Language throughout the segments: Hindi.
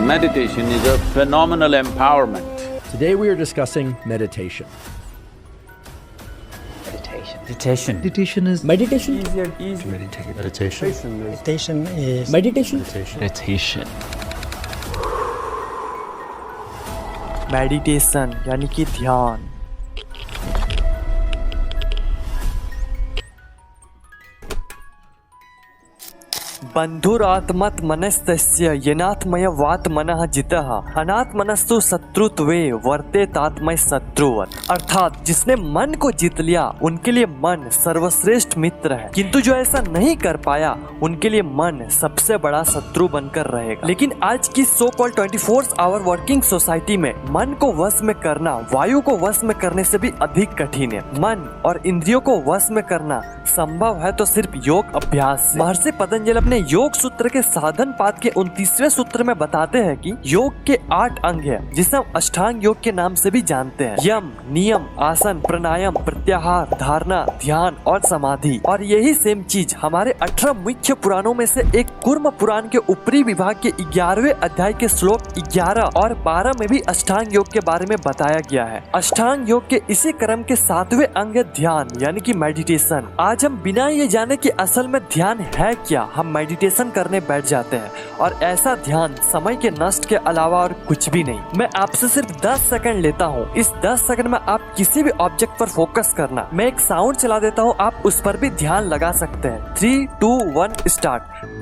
Meditation is a phenomenal empowerment. Today we are discussing meditation. Meditation. Meditation is Meditation. easier to Meditation. meditation is Meditation. Meditation यानी कि ध्यान। बंधुरात्मत मनस्तस्य येनात्मयवात् मनः जितः अनात्मनस्तु शत्रुत्वे वर्तेतात्मय शत्रुवत्। अर्थात जिसने मन को जीत लिया उनके लिए मन सर्वश्रेष्ठ मित्र है, किंतु जो ऐसा नहीं कर पाया उनके लिए मन सबसे बड़ा शत्रु बनकर रहेगा। लेकिन आज की so called 24 hour working society में मन को वश में करना वायु को वश में करने से भी अधिक कठिन है। मन और इंद्रियों को वश में करना संभव है तो सिर्फ योग अभ्यास से। महर्षि पतंजलि अपने योग सूत्र के साधन पाद के 29वें सूत्र में बताते हैं कि योग के 8 अंग है जिसे हम अष्टांग योग के नाम से भी जानते हैं। यम, नियम, आसन, प्राणायाम, प्रत्याहार, धारणा, ध्यान और समाधि। और यही सेम चीज हमारे 18 मुख्य पुराणों में से एक कूर्म पुराण के ऊपरी विभाग के 11वें अध्याय के श्लोक 11 और 12 में भी अष्टांग योग के बारे में बताया गया है। अष्टांग योग के इसी क्रम के 7वें अंग है ध्यान यानी कि मेडिटेशन। आज हम बिना ये जाने कि असल में ध्यान है क्या, हम मेडिटेशन करने बैठ जाते हैं और ऐसा ध्यान समय के नष्ट के अलावा और कुछ भी नहीं। मैं आपसे सिर्फ 10 सेकंड लेता हूँ। इस 10 सेकंड में आप किसी भी ऑब्जेक्ट पर फोकस करना। मैं एक साउंड चला देता हूँ, आप उस पर भी ध्यान लगा सकते हैं। 3, 2, 1 स्टार्ट।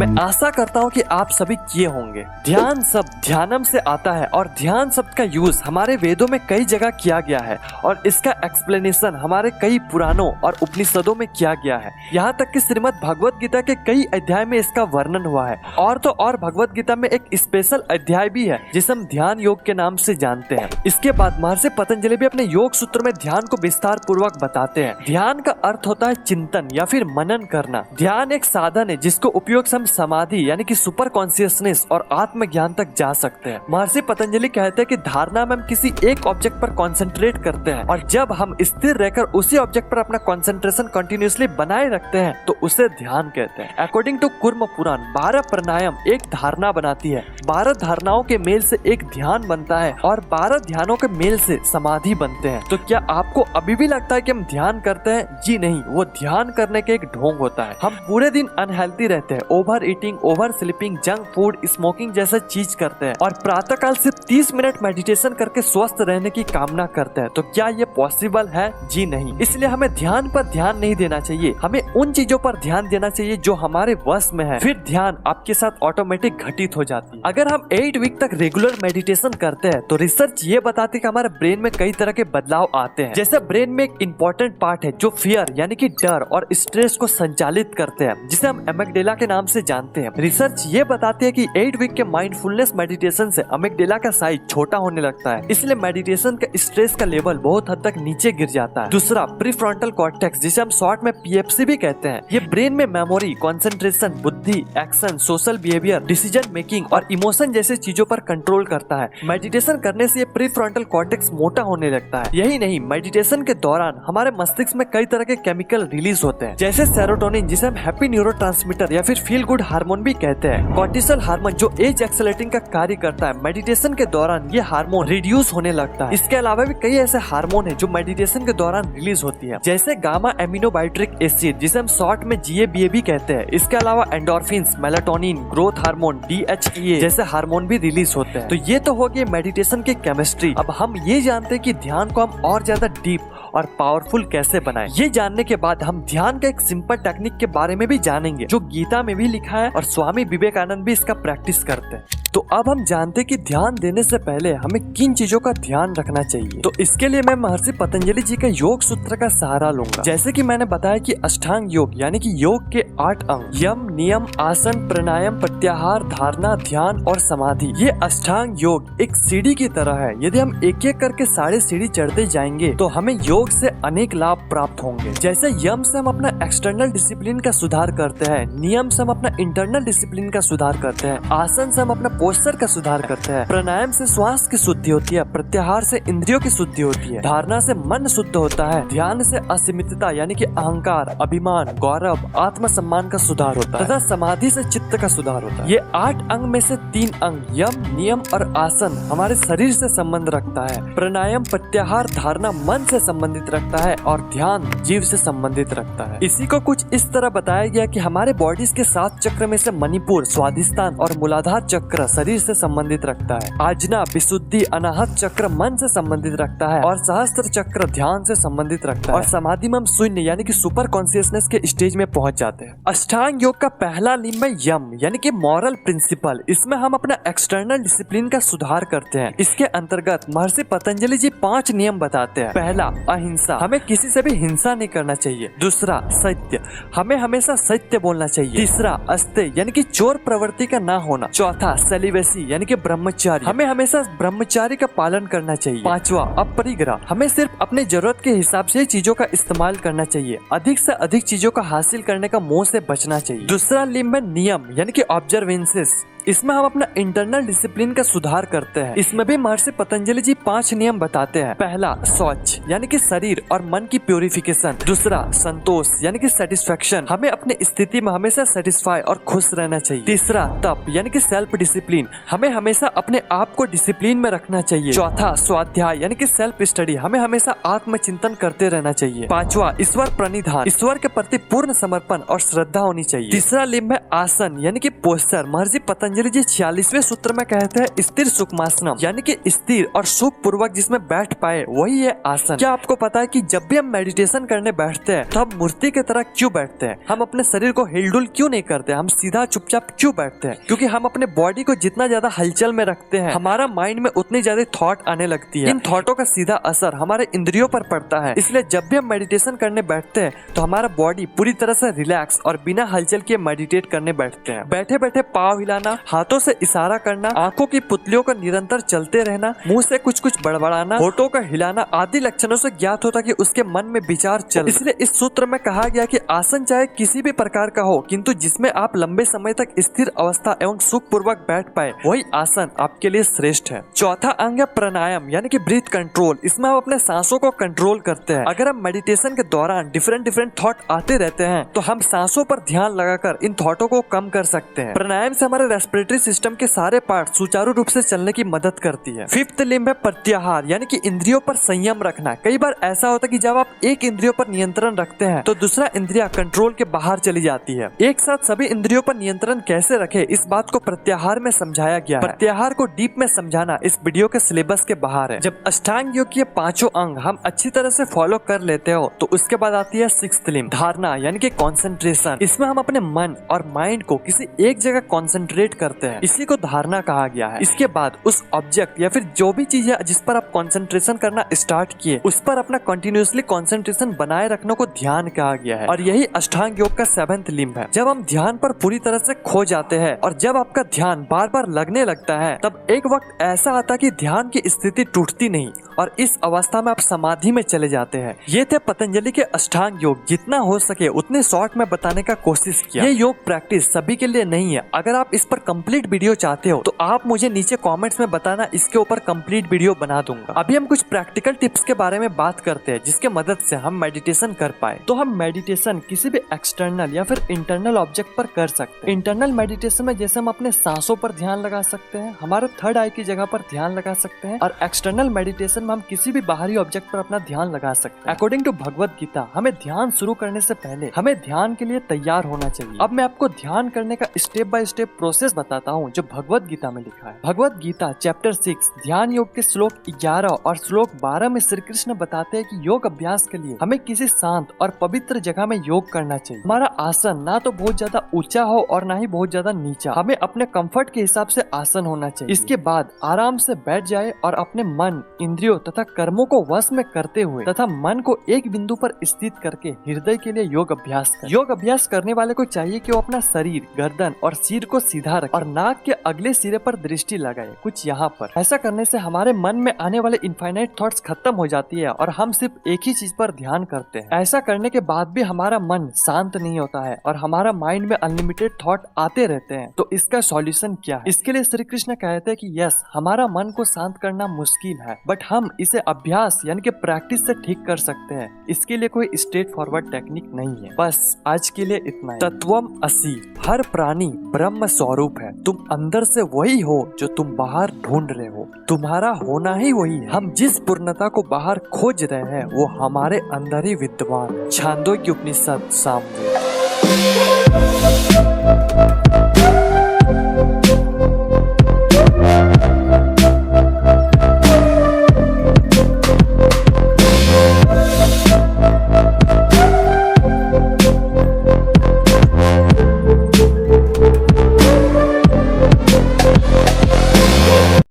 मैं आशा करता हूँ कि आप सभी किए होंगे। ध्यान शब्द ध्यानम से आता है और ध्यान शब्द का यूज हमारे वेदों में कई जगह किया गया है और इसका एक्सप्लेनेशन हमारे कई पुराणों और उपनिषदों में किया गया है। यहाँ तक कि श्रीमद् भगवत गीता के कई अध्याय में इसका वर्णन हुआ है। और तो और भगवत गीता में एक स्पेशल अध्याय भी है जिसे हम ध्यान योग के नाम से जानते हैं। इसके बाद महर्षि पतंजलि भी अपने योग सूत्र में ध्यान को विस्तार पूर्वक बताते हैं। ध्यान का अर्थ होता है चिंतन या फिर मनन करना। ध्यान एक साधन है जिसको उपयोग से हम समाधि यानी कि सुपर कॉन्शियसनेस और आत्मज्ञान तक जा सकते हैं। महर्षि पतंजलि कहते हैं कि धारणा में हम किसी एक ऑब्जेक्ट पर कंसंट्रेट करते हैं और जब हम स्थिर रहकर उसी ऑब्जेक्ट पर अपना कंसंट्रेशन कंटिन्यूअसली बनाए रखते हैं तो उसे ध्यान कहते हैं। अकॉर्डिंग टू कूर्म पुराण 12 प्राणायाम एक धारणा बनाती है। 12 धारणाओं के मेल से एक ध्यान बनता है और 12 ध्यानों के मेल से समाधि बनते हैं। तो क्या आपको अभी भी लगता है कि हम ध्यान करते हैं? जी नहीं, वो ध्यान करने के एक ढोंग होता है। हम पूरे दिन अनहेल्थी रहते हैं, over eating, over sleeping, junk food, smoking जैसे चीज करते हैं और प्रातःकाल सिर्फ 30 मिनट मेडिटेशन करके स्वस्थ रहने की कामना करते हैं। तो क्या ये पॉसिबल है? जी नहीं। इसलिए हमें ध्यान पर ध्यान नहीं देना चाहिए, हमें उन चीजों पर ध्यान देना चाहिए जो हमारे वश में है। फिर ध्यान आपके साथ ऑटोमेटिक घटित हो जाती है। अगर हम 8 वीक तक रेगुलर मेडिटेशन करते हैं तो रिसर्च ये बताती है कि हमारे ब्रेन में कई तरह के बदलाव आते हैं। जैसे ब्रेन में एक इम्पोर्टेंट पार्ट है जो फियर यानी कि डर और स्ट्रेस को संचालित करते हैं जिसे हम एमिगडाला के नाम से जानते हैं। रिसर्च ये बताती है कि 8 वीक के माइंडफुलनेस मेडिटेशन से अमिगडाला का साइज छोटा होने लगता है, इसलिए मेडिटेशन का स्ट्रेस का लेवल बहुत हद तक नीचे गिर जाता है। दूसरा, प्रीफ्रंटल कॉर्टेक्स जिसे हम शॉर्ट में पीएफसी भी कहते हैं, ये ब्रेन में मेमोरी, कंसंट्रेशन, बुद्धि, action, social behaviour, decision making और इमोशन जैसे चीजों पर कंट्रोल करता है। मेडिटेशन करने से ये प्रीफ्रंटल कॉर्टेक्स मोटा होने लगता है। यही नहीं, मेडिटेशन के दौरान हमारे मस्तिष्क में कई तरह के केमिकल रिलीज होते हैं जैसे सेरोटोनिन जिसे हम हैप्पी न्यूरोट्रांसमीटर या फिर फील गुड हार्मोन भी कहते हैं, कॉर्टिसोल हार्मोन जो एज एक्सेलरेटिंग का कार्य करता है। मेडिटेशन के दौरान ये हार्मोन रिड्यूस होने लगता है। इसके अलावा भी कई ऐसे हार्मोन है जो मेडिटेशन के दौरान रिलीज होती है जैसे गामा एमिनोबाइट्रिक एसिड जिसे हम शॉर्ट में GABA भी कहते हैं। इसके अलावा endorphins, melatonin, growth hormone, DHEA जैसे हार्मोन भी रिलीज होते हैं। तो ये तो हो गई मेडिटेशन की केमिस्ट्री। अब हम ये जानते हैं कि ध्यान को हम और ज्यादा डीप और पावरफुल कैसे बनाएं। ये जानने के बाद हम ध्यान के एक सिंपल टेक्निक के बारे में भी जानेंगे जो गीता में भी लिखा है और स्वामी विवेकानंद भी इसका प्रैक्टिस करते हैं। तो अब हम जानते हैं कि ध्यान देने से पहले हमें किन चीजों का ध्यान रखना चाहिए। तो इसके लिए मैं महर्षि पतंजलि जी के योग सूत्र का सहारा लूंगा। जैसे कि मैंने बताया कि अष्टांग योग यानी कि योग के 8 अंग यम, नियम, आसन, प्राणायाम, प्रत्याहार, धारणा, ध्यान और समाधि। ये अष्टांग योग एक सीढ़ी की तरह है। यदि हम एक एक करके सारे सीढ़ी चढ़ते जाएंगे तो हमें योग से अनेक लाभ प्राप्त होंगे। जैसे यम से हम अपना एक्सटर्नल डिसिप्लिन का सुधार करते हैं, नियम से हम अपना इंटरनल डिसिप्लिन का सुधार करते हैं, आसन से हम अपना पोस्चर का सुधार करते हैं। प्राणायाम से श्वास की शुद्धि होती है, प्रत्याहार से इंद्रियों की शुद्धि होती है, धारणा से मन शुद्ध होता है, ध्यान से असीमितता यानी कि अहंकार, अभिमान, गौरव, आत्मसम्मान का सुधार होता है तथा समाधि से चित्त का सुधार होता है। ये 8 अंग में से 3 अंग यम, नियम और आसन हमारे शरीर से संबंध रखता है। प्राणायाम, प्रत्याहार, धारणा मन से संबंधित रखता है और ध्यान जीव से संबंधित रखता है। इसी को कुछ इस तरह बताया गया कि हमारे बॉडीज के 7 चक्र में से मणिपुर, स्वादिष्ठान और मूलाधार चक्र शरीर से संबंधित रखता है। आजना, विशुद्धि, अनाहत चक्र मन से संबंधित रखता है और सहस्त्र चक्र ध्यान से संबंधित रखता है और समाधि में हम शून्य यानी कि सुपर कॉन्शियसनेस के स्टेज में पहुंच जाते हैं। अष्टांग योग का पहला नियम है यम यानी कि मॉरल प्रिंसिपल। इसमें हम अपना एक्सटर्नल डिसिप्लिन का सुधार करते हैं। इसके अंतर्गत महर्षि पतंजलि जी 5 नियम बताते हैं। पहला, अहिंसा, हमें किसी से भी हिंसा नहीं करना चाहिए। दूसरा, सत्य, हमें हमेशा सत्य बोलना चाहिए। तीसरा, अस्तेय यानी कि चोर प्रवृत्ति का ना होना। चौथा, सेलिबेसी यानी कि ब्रह्मचारी, हमें हमेशा ब्रह्मचारी का पालन करना चाहिए। पांचवा, अपरिग्रह, हमें सिर्फ अपनी जरूरत के हिसाब से चीजों का इस्तेमाल करना चाहिए। अधिक से अधिक चीजों का हासिल करने का मोह से बचना चाहिए। दूसरा नियम यानी कि ऑब्जर्वेंसेस, इसमें हम अपना इंटरनल डिसिप्लिन का सुधार करते हैं। इसमें भी महर्षि पतंजलि जी 5 नियम बताते हैं। पहला, शौच यानी कि शरीर और मन की प्यूरिफिकेशन। दूसरा, संतोष यानी कि सेटिस्फेक्शन, हमें अपनी स्थिति में हमेशा सेटिस्फाई और खुश रहना चाहिए। तीसरा, तप यानी कि सेल्फ डिसिप्लिन, हमें हमेशा अपने आप को डिसिप्लिन में रखना चाहिए। चौथा, स्वाध्याय यानी कि सेल्फ स्टडी, हमें हमेशा आत्मचिंतन करते रहना चाहिए। पांचवा, ईश्वर प्रणिधान, ईश्वर के प्रति पूर्ण समर्पण और श्रद्धा होनी चाहिए। तीसरा लिंब है आसन यानी कि पोस्चर। महर्षि पतंजलि जी 46वें सूत्र में कहते हैं स्थिर सुखमासनम यानी कि स्थिर और सुख पूर्वक जिसमें बैठ पाए वही है आसन। क्या आपको पता है कि जब भी हम मेडिटेशन करने बैठते हैं तो हम मूर्ति की तरह क्यों बैठते हैं? हम अपने शरीर को हिलडुल क्यों नहीं करते? हम सीधा चुपचाप क्यों बैठते हैं? क्योंकि हम अपने बॉडी को जितना ज्यादा हलचल में रखते हैं हमारा माइंड में उतनी ज्यादा थॉट आने लगती है। इन थॉटों का सीधा असर हमारे इंद्रियों पर पड़ता है। इसलिए जब भी हम मेडिटेशन करने बैठते हैं तो हमारा बॉडी पूरी तरह से रिलैक्स और बिना हलचल किए मेडिटेट करने बैठते हैं। बैठे बैठे पाँव हिलाना, हाथों से इशारा करना, आंखों की पुतलियों को निरंतर चलते रहना, मुंह से कुछ कुछ बड़बड़ाना, होठों का हिलाना आदि लक्षणों से ज्ञात होता कि उसके मन में विचार चल। इसलिए इस सूत्र में कहा गया कि आसन चाहे किसी भी प्रकार का हो किंतु जिसमें आप लंबे समय तक स्थिर अवस्था एवं सुख पूर्वक बैठ पाए वही आसन आपके लिए श्रेष्ठ है। चौथा अंग है प्राणायाम यानी कि ब्रीथ कंट्रोल। इसमें हम अपने सांसों को कंट्रोल करते हैं। अगर हम मेडिटेशन के दौरान डिफरेंट थॉट आते रहते हैं तो हम सांसों पर ध्यान लगाकर इन थॉटों को कम कर सकते हैं। प्राणायाम से हमारे रेस्पिरेटरी सिस्टम के सारे पार्ट सुचारू रूप से चलने की मदद करती है। फिफ्थ लिंब है प्रत्याहार यानी कि इंद्रियों पर संयम रखना। कई बार ऐसा होता है कि जब आप एक इंद्रियों पर नियंत्रण रखते हैं तो दूसरा इंद्रिया कंट्रोल के बाहर चली जाती है। एक साथ सभी इंद्रियों पर नियंत्रण कैसे रखे इस बात को प्रत्याहार में समझाया गया है। प्रत्याहार को डीप में समझाना इस वीडियो के सिलेबस के बाहर है। जब अष्टांग योग के 5 अंग हम अच्छी तरह से फॉलो कर लेते हो तो उसके बाद आती है सिक्स्थ लिंब धारणा यानी कि कंसंट्रेशन। इसमें हम अपने मन और माइंड को किसी एक जगह कंसंट्रेट करते हैं, इसी को धारणा कहा गया है। इसके बाद उस ऑब्जेक्ट या फिर जो भी चीज है जिस पर आप कंसंट्रेशन करना स्टार्ट किए उस पर अपना कंटिन्यूअसली कंसंट्रेशन बनाए रखने को ध्यान कहा गया है और यही अष्टांग योग का 7th लिंब है। जब हम ध्यान पर पूरी तरह से खो जाते हैं और जब आपका ध्यान बार बार लगने लगता है तब एक वक्त ऐसा आता है कि ध्यान की स्थिति टूटती नहीं और इस अवस्था में आप समाधि में चले जाते हैं। ये थे पतंजलि के अष्टांग योग। जितना हो सके उतने शॉर्ट में बताने का कोशिश किया। ये योग प्रैक्टिस सभी के लिए नहीं है। अगर आप इस पर कंप्लीट वीडियो चाहते हो तो आप मुझे नीचे कमेंट्स में बताना, इसके ऊपर कंप्लीट वीडियो बना दूंगा। अभी हम कुछ प्रैक्टिकल टिप्स के बारे में बात करते हैं जिसके मदद से हम मेडिटेशन कर पाए। तो हम मेडिटेशन किसी भी एक्सटर्नल या फिर इंटरनल ऑब्जेक्ट पर कर सकते हैं। इंटरनल मेडिटेशन में जैसे हम अपने सांसों पर ध्यान लगा सकते हैं, हमारे थर्ड आई की जगह पर ध्यान लगा सकते हैं और एक्सटर्नल मेडिटेशन में हम किसी भी बाहरी ऑब्जेक्ट पर अपना ध्यान लगा सकते हैं। अकॉर्डिंग टू भगवत गीता हमें ध्यान शुरू करने से पहले हमें ध्यान के लिए तैयार होना चाहिए। अब मैं आपको ध्यान करने का स्टेप बाय स्टेप प्रोसेस बताता हूँ जो भगवत गीता में लिखा है। भगवत गीता चैप्टर 6 ध्यान योग के श्लोक 11 और श्लोक 12 में श्री कृष्ण बताते हैं कि योग अभ्यास के लिए हमें किसी शांत और पवित्र जगह में योग करना चाहिए। हमारा आसन ना तो बहुत ज्यादा ऊंचा हो और ना ही बहुत ज्यादा नीचा, हमें अपने कंफर्ट के हिसाब से आसन होना चाहिए। इसके बाद आराम से बैठ जाए और अपने मन, इंद्रियों तथा कर्मों को वश में करते हुए तथा मन को एक बिंदु पर स्थित करके हृदय के लिए योग अभ्यास करें। योग अभ्यास करने वाले को चाहिए कि वो अपना शरीर, गर्दन और सिर को सीधा रखे। और नाक के अगले सिरे पर दृष्टि लगाए, कुछ यहाँ पर। ऐसा करने से हमारे मन में आने वाले इनफाइनाइट थॉट्स खत्म हो जाती है और हम सिर्फ एक ही चीज पर ध्यान करते हैं। ऐसा करने के बाद भी हमारा मन शांत नहीं होता है और हमारा माइंड में अनलिमिटेड थॉट आते रहते हैं। तो इसका सॉल्यूशन क्या है? इसके लिए श्री कृष्ण कहते हैं कि यस, हमारा मन को शांत करना मुश्किल है, बट हम इसे अभ्यास यानी कि प्रैक्टिस से ठीक कर सकते हैं। इसके लिए कोई स्ट्रेट फॉरवर्ड टेक्निक नहीं है। बस आज के लिए इतना ही। तत्वम असि, हर प्राणी ब्रह्म स्वरूप है। तुम अंदर से वही हो जो तुम बाहर ढूंढ रहे हो। तुम्हारा होना ही वही है। हम जिस पूर्णता को बाहर खोज रहे हैं वो हमारे अंदर ही विद्यमान है। छांदोग्य उपनिषद सामवेद।